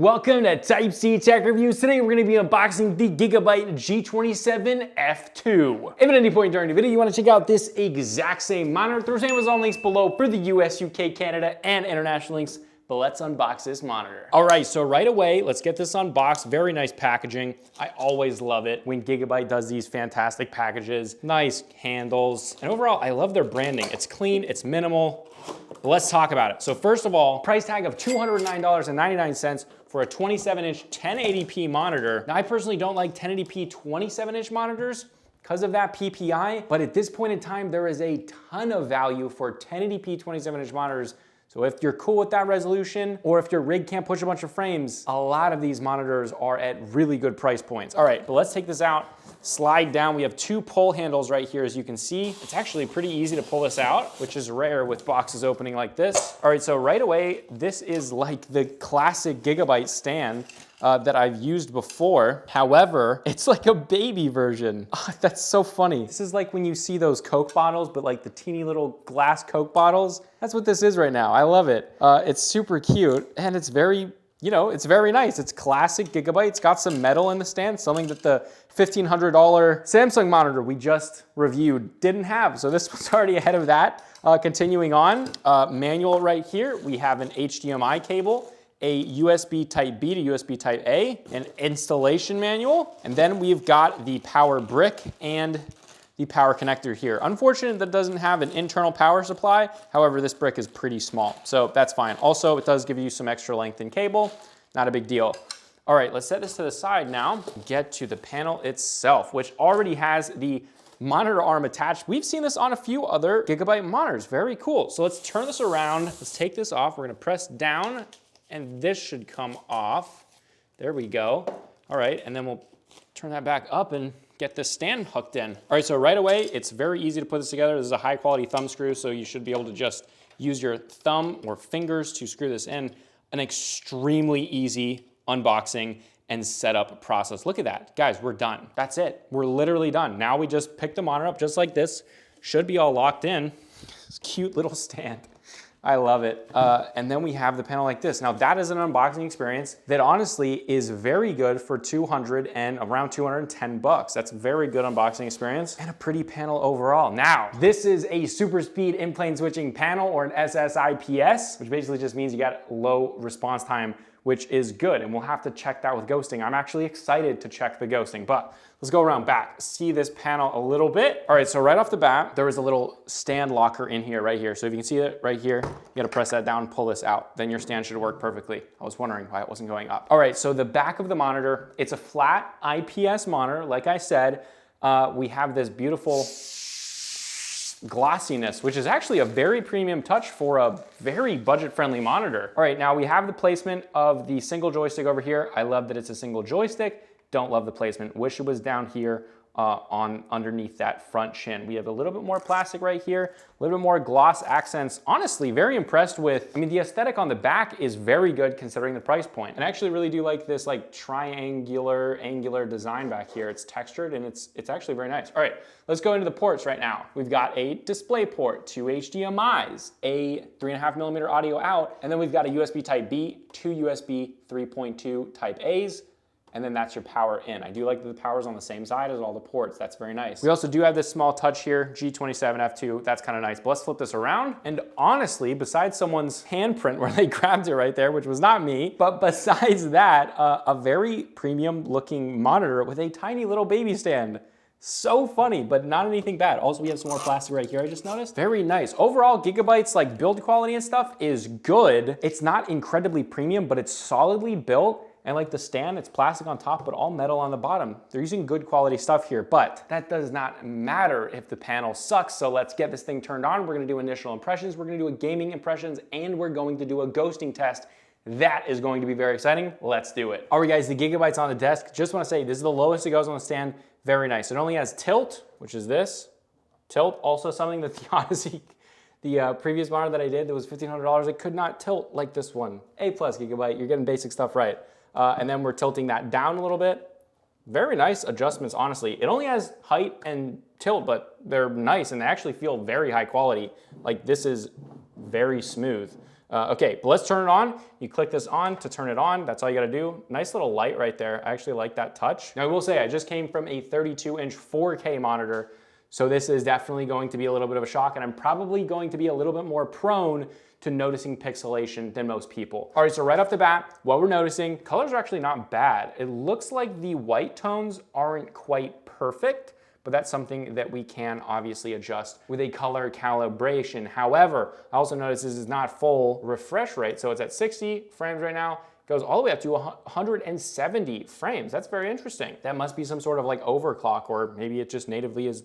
Welcome to Type C Tech Reviews. Today we're going to be unboxing the Gigabyte G27F2. If at any point during the video you want to check out this exact same monitor, there's Amazon links below for the US, UK, Canada, and international links. But let's unbox this monitor. All right, so right away, let's get this unboxed. Very nice packaging. I always love it when Gigabyte does these fantastic packages. Nice handles. And overall, I love their branding. It's clean, it's minimal. But let's talk about it. So first of all, price tag of $209.99 for a 27-inch 1080p monitor. Now, I personally don't like 1080p 27-inch monitors because of that PPI, but at this point in time, there is a ton of value for 1080p 27-inch monitors. So if you're cool with that resolution, or if your rig can't push a bunch of frames, a lot of these monitors are at really good price points. All right, but let's take this out, slide down. We have two pull handles right here, as you can see. It's actually pretty easy to pull this out, which is rare with boxes opening like this. All right, so right away, this is like the classic Gigabyte stand that I've used before. However, it's like a baby version. Oh, that's so funny. This is like when you see those Coke bottles, but like the teeny little glass Coke bottles. That's what this is right now. I love it. It's super cute and it's very, it's very nice. It's classic Gigabyte. It's got some metal in the stand, something that the $1,500 Samsung monitor we just reviewed didn't have. So this was already ahead of that. Continuing on, manual right here. We have an HDMI cable, a USB Type B to USB Type A, an installation manual, and then we've got the power brick and the power connector here. Unfortunate that doesn't have an internal power supply. However, this brick is pretty small, so that's fine. Also, it does give you some extra length in cable. Not a big deal. All right, let's set this to the side now. Get to the panel itself, which already has the monitor arm attached. We've seen this on a few other Gigabyte monitors. Very cool. So let's turn this around. Let's take this off. We're gonna press down and this should come off. There we go. All right, and then we'll turn that back up and get this stand hooked in. All right, so right away, it's very easy to put this together. This is a high quality thumb screw, so you should be able to just use your thumb or fingers to screw this in. An extremely easy unboxing and setup process. Look at that. Guys, we're done. That's it. We're literally done. Now we just pick the monitor up just like this. Should be all locked in. This cute little stand. I love it. And then we have the panel like this. Now that is an unboxing experience that honestly is very good for around 210 bucks. That's a very good unboxing experience and a pretty panel overall. Now, this is a super speed in-plane switching panel or an SSIPS, which basically just means you got low response time, which is good. And we'll have to check that with ghosting. I'm actually excited to check the ghosting, but let's go around back, see this panel a little bit. All right, so right off the bat, there is a little stand locker in here, right here. So if you can see it right here, you gotta press that down, pull this out. Then your stand should work perfectly. I was wondering why it wasn't going up. All right, so the back of the monitor, it's a flat IPS monitor. Like I said, we have this beautiful glossiness, which is actually a very premium touch for a very budget-friendly monitor. All right, now we have the placement of the single joystick over here. I love that it's a single joystick. Don't love the placement. Wish it was down here underneath that front chin. We have a little bit more plastic right here, a little bit more gloss accents. Honestly, very impressed with, the aesthetic on the back is very good considering the price point. And I actually really do like this like angular design back here. It's textured and it's actually very nice. All right, let's go into the ports right now. We've got a display port, two HDMIs, a 3.5mm audio out, and then we've got a USB Type B, two USB 3.2 Type A's, and then that's your power in. I do like that the power's on the same side as all the ports. That's very nice. We also do have this small touch here, G27F2. That's kind of nice. But let's flip this around. And honestly, besides someone's handprint where they grabbed it right there, which was not me, but besides that, a very premium looking monitor with a tiny little baby stand. So funny, but not anything bad. Also, we have some more plastic right here, I just noticed. Very nice. Overall, Gigabyte's like build quality and stuff is good. It's not incredibly premium, but it's solidly built. And like the stand, it's plastic on top, but all metal on the bottom. They're using good quality stuff here, but that does not matter if the panel sucks. So let's get this thing turned on. We're gonna do initial impressions, we're gonna do a gaming impressions, and we're going to do a ghosting test. That is going to be very exciting. Let's do it. All right, guys, the Gigabyte's on the desk. Just wanna say, this is the lowest it goes on the stand. Very nice. It only has tilt, which is this. Tilt, also something that the Odyssey, the previous monitor that I did that was $1,500, it could not tilt like this one. A+ Gigabyte, you're getting basic stuff right. And then we're tilting that down a little bit. Very nice adjustments, honestly. It only has height and tilt, but they're nice and they actually feel very high quality. Like this is very smooth. Okay, but let's turn it on. You click this on to turn it on. That's all you gotta do. Nice little light right there. I actually like that touch. Now I will say, I just came from a 32-inch 4K monitor, so this is definitely going to be a little bit of a shock, and I'm probably going to be a little bit more prone to noticing pixelation than most people. All right, so right off the bat, what we're noticing, colors are actually not bad. It looks like the white tones aren't quite perfect, but that's something that we can obviously adjust with a color calibration. However, I also notice this is not full refresh rate, so it's at 60 frames right now. It goes all the way up to 170 frames. That's very interesting. That must be some sort of like overclock, or maybe it just natively is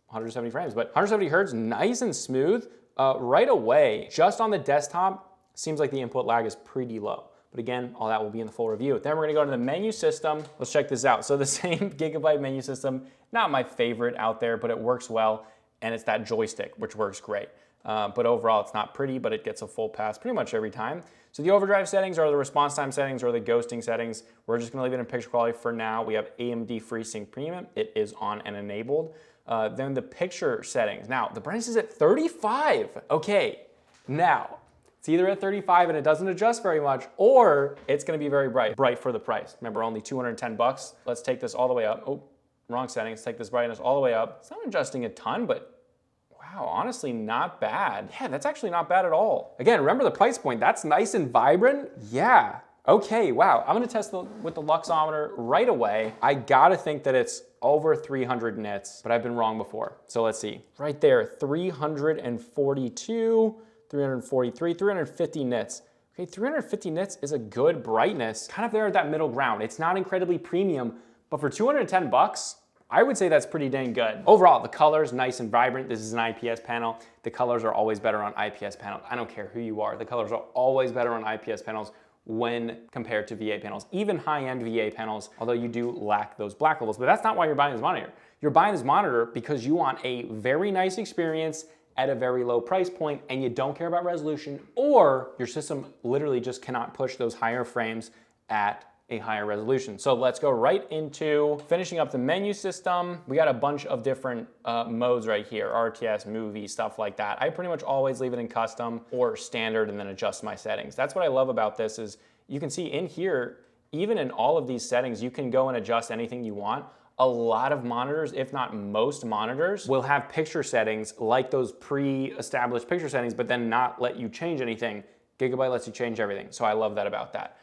170 frames, but 170 hertz, nice and smooth. Right away, just on the desktop, seems like the input lag is pretty low. But again, all that will be in the full review. Then we're gonna go to the menu system. Let's check this out. So the same Gigabyte menu system, not my favorite out there, but it works well. And it's that joystick, which works great. But overall, it's not pretty, but it gets a full pass pretty much every time. So the overdrive settings are the response time settings or the ghosting settings. We're just gonna leave it in picture quality for now. We have AMD FreeSync Premium. It is on and enabled. Then the picture settings. Now, the brightness is at 35. Okay, now, it's either at 35 and it doesn't adjust very much, or it's gonna be very bright for the price. Remember, only 210 bucks. Let's take this all the way up. Oh, wrong setting. Let's take this brightness all the way up. It's not adjusting a ton, but wow, honestly, not bad. Yeah, that's actually not bad at all. Again, remember the price point. That's nice and vibrant. Yeah. Okay, wow. I'm gonna test with the luxometer right away. I gotta think that it's over 300 nits, but I've been wrong before. So let's see. Right there, 342, 343, 350 nits. Okay, 350 nits is a good brightness, kind of there at that middle ground. It's not incredibly premium, but for 210 bucks, I would say that's pretty dang good. Overall, the color's nice and vibrant. This is an IPS panel. The colors are always better on IPS panels. I don't care who you are. The colors are always better on IPS panels when compared to VA panels, even high-end VA panels, although you do lack those black levels. But that's not why you're buying this monitor. You're buying this monitor because you want a very nice experience at a very low price point, and you don't care about resolution, or your system literally just cannot push those higher frames at a higher resolution. So let's go right into finishing up the menu system. We got a bunch of different modes right here, RTS, movie, stuff like that. I pretty much always leave it in custom or standard and then adjust my settings. That's what I love about this is you can see in here, even in all of these settings, you can go and adjust anything you want. A lot of monitors, if not most monitors, will have picture settings like those pre-established picture settings, but then not let you change anything. Gigabyte lets you change everything, so I love that about that.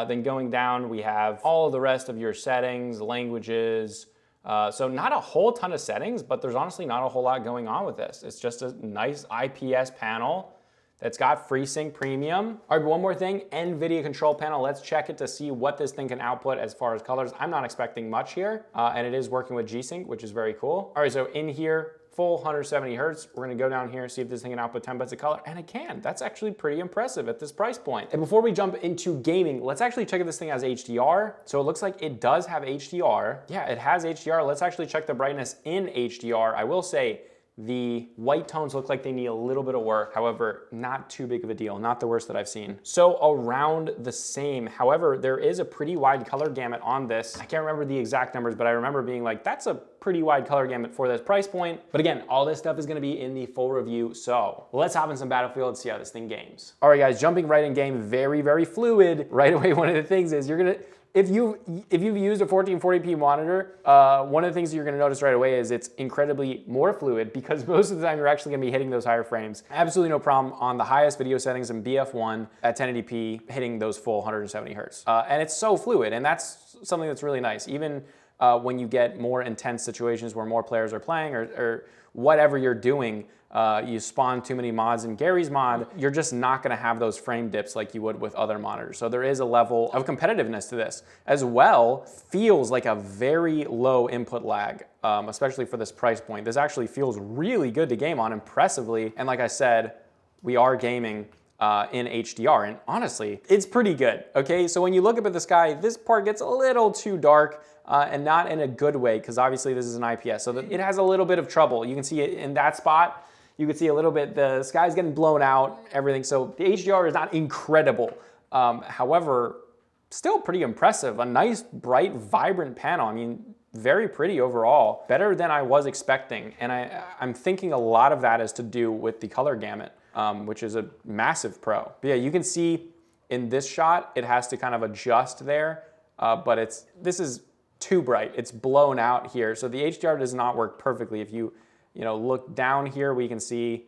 Then going down, we have all of the rest of your settings, languages. So not a whole ton of settings, but there's honestly not a whole lot going on with this. It's just a nice IPS panel that's got FreeSync Premium. All right, but one more thing, NVIDIA control panel. Let's check it to see what this thing can output as far as colors. I'm not expecting much here, and it is working with G-Sync, which is very cool. All right, so in here, full 170 hertz. We're gonna go down here, see if this thing can output 10 bits of color, and it can. That's actually pretty impressive at this price point. And before we jump into gaming, let's actually check if this thing has HDR. So it looks like it does have HDR. Yeah, it has HDR. Let's actually check the brightness in HDR. I will say, the white tones look like they need a little bit of work. However, not too big of a deal, not the worst that I've seen. So around the same. However, there is a pretty wide color gamut on this. I can't remember the exact numbers, but I remember being like, that's a pretty wide color gamut for this price point. But again, all this stuff is gonna be in the full review. So let's hop in some Battlefield and see how this thing games. All right, guys, jumping right in game, very, very fluid. Right away, one of the things is you're gonna, if you've used a 1440p monitor, one of the things you're gonna notice right away is it's incredibly more fluid because most of the time you're actually gonna be hitting those higher frames. Absolutely no problem on the highest video settings in BF1 at 1080p, hitting those full 170 hertz. And it's so fluid, and that's something that's really nice. Even when you get more intense situations where more players are playing or whatever you're doing, you spawn too many mods in Gary's mod, you're just not gonna have those frame dips like you would with other monitors. So there is a level of competitiveness to this. As well, feels like a very low input lag, especially for this price point. This actually feels really good to game on, impressively. And like I said, we are gaming in HDR, and honestly, it's pretty good, okay? So when you look up at the sky, this part gets a little too dark, and not in a good way, because obviously this is an IPS, so it has a little bit of trouble. You can see it in that spot. You can see a little bit, the sky's getting blown out, everything. So the HDR is not incredible. However, still pretty impressive. A nice, bright, vibrant panel. I mean, very pretty overall. Better than I was expecting. And I'm thinking a lot of that is to do with the color gamut. which is a massive pro. But yeah, you can see in this shot, it has to kind of adjust there, but this is too bright. It's blown out here. So the HDR does not work perfectly. If you look down here, we can see,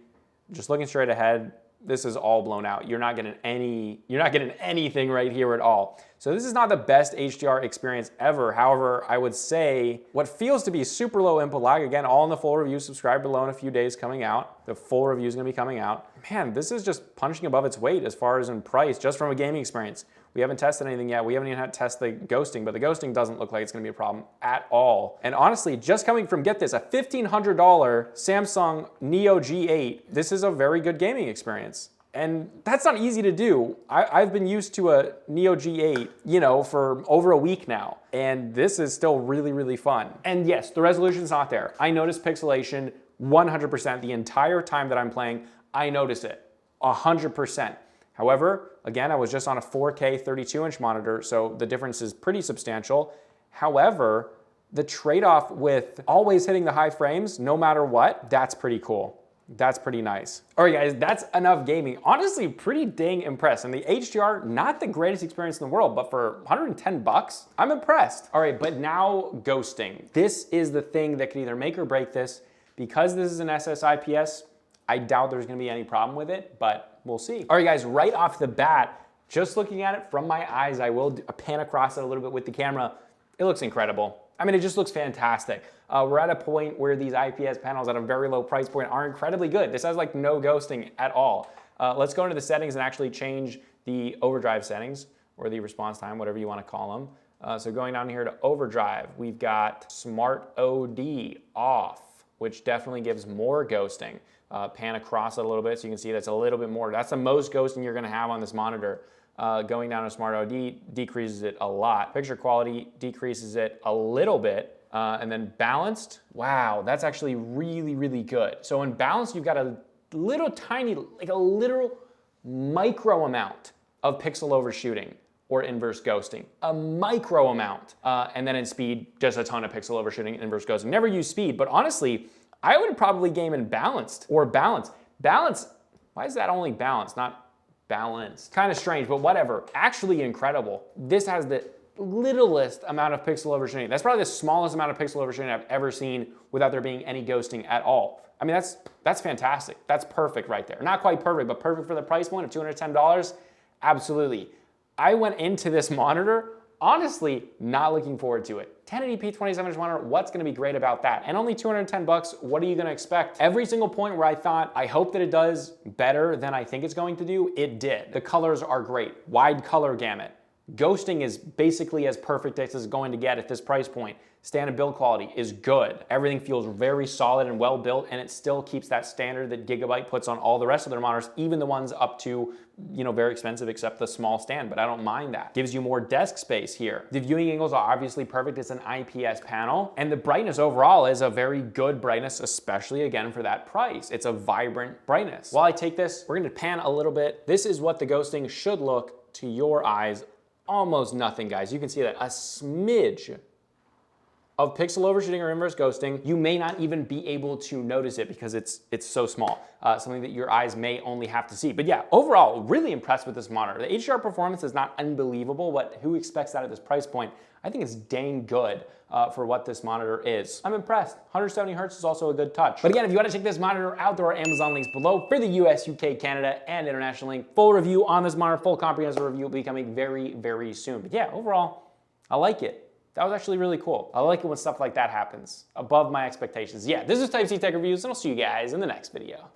just looking straight ahead, this is all blown out. You're not getting anything right here at all. So this is not the best HDR experience ever. However, I would say what feels to be super low input lag, again, all in the full review, subscribe below in a few days coming out. The full review is gonna be coming out. Man, this is just punching above its weight as far as in price, just from a gaming experience. We haven't tested anything yet. We haven't even had to test the ghosting, but the ghosting doesn't look like it's gonna be a problem at all. And honestly, just coming from, get this, a $1,500 Samsung Neo G8, this is a very good gaming experience. And that's not easy to do. I've been used to a Neo G8, for over a week now. And this is still really, really fun. And yes, the resolution's not there. I notice pixelation 100% the entire time that I'm playing. I notice it 100%. However, again, I was just on a 4K 32-inch monitor, so the difference is pretty substantial. However, the trade-off with always hitting the high frames, no matter what, that's pretty cool. That's pretty nice. All right, guys, that's enough gaming. Honestly, pretty dang impressed. And the HDR, not the greatest experience in the world, but for 110 bucks, I'm impressed. All right, but now ghosting. This is the thing that could either make or break this. Because this is an SSIPS, I doubt there's gonna be any problem with it, but we'll see. All right, guys, right off the bat, just looking at it from my eyes, I will pan across it a little bit with the camera. It looks incredible. I mean, it just looks fantastic. We're at a point where these IPS panels at a very low price point are incredibly good. This has like no ghosting at all. Let's go into the settings and actually change the overdrive settings, or the response time, whatever you want to call them. So going down here to overdrive, we've got Smart OD off, which definitely gives more ghosting. Pan across it a little bit so you can see that's a little bit more. That's the most ghosting you're gonna have on this monitor. Going down to Smart OD decreases it a lot. Picture quality decreases it a little bit. And then balanced, wow, that's actually really, really good. So in balanced, you've got a little tiny, like a literal micro amount of pixel overshooting or inverse ghosting, a micro amount. And then in speed, just a ton of pixel overshooting and inverse ghosting. Never use speed, but honestly, I would probably game in balanced or balanced. Balanced, why is that only balanced, not balanced? Kind of strange, but whatever. Actually incredible. This has the littlest amount of pixel overshooting. That's probably the smallest amount of pixel overshooting I've ever seen without there being any ghosting at all. I mean, that's fantastic. That's perfect right there. Not quite perfect, but perfect for the price point of $210. Absolutely. I went into this monitor honestly not looking forward to it. 1080p 27-inch monitor, what's gonna be great about that? And only 210 bucks, what are you gonna expect? Every single point where I thought, I hope that it does better than I think it's going to do, it did. The colors are great, wide color gamut. Ghosting is basically as perfect as it's going to get at this price point. Standard build quality is good. Everything feels very solid and well built, and it still keeps that standard that Gigabyte puts on all the rest of their monitors, even the ones up to, very expensive except the small stand, but I don't mind that. Gives you more desk space here. The viewing angles are obviously perfect. It's an IPS panel, and the brightness overall is a very good brightness, especially again for that price. It's a vibrant brightness. While I take this, we're gonna pan a little bit. This is what the ghosting should look to your eyes. Almost nothing, guys. You can see that a smidge of pixel overshooting or inverse ghosting. You may not even be able to notice it because it's so small, something that your eyes may only have to see. But yeah, overall, really impressed with this monitor. The HDR performance is not unbelievable, but who expects that at this price point? I think it's dang good for what this monitor is. I'm impressed. 170 Hertz is also a good touch. But again, if you want to check this monitor out, there are Amazon links below for the US, UK, Canada, and international link. Full review on this monitor, full comprehensive review will be coming very, very soon. But yeah, overall, I like it. That was actually really cool. I like it when stuff like that happens, above my expectations. Yeah, this is Type-C Tech Reviews, and I'll see you guys in the next video.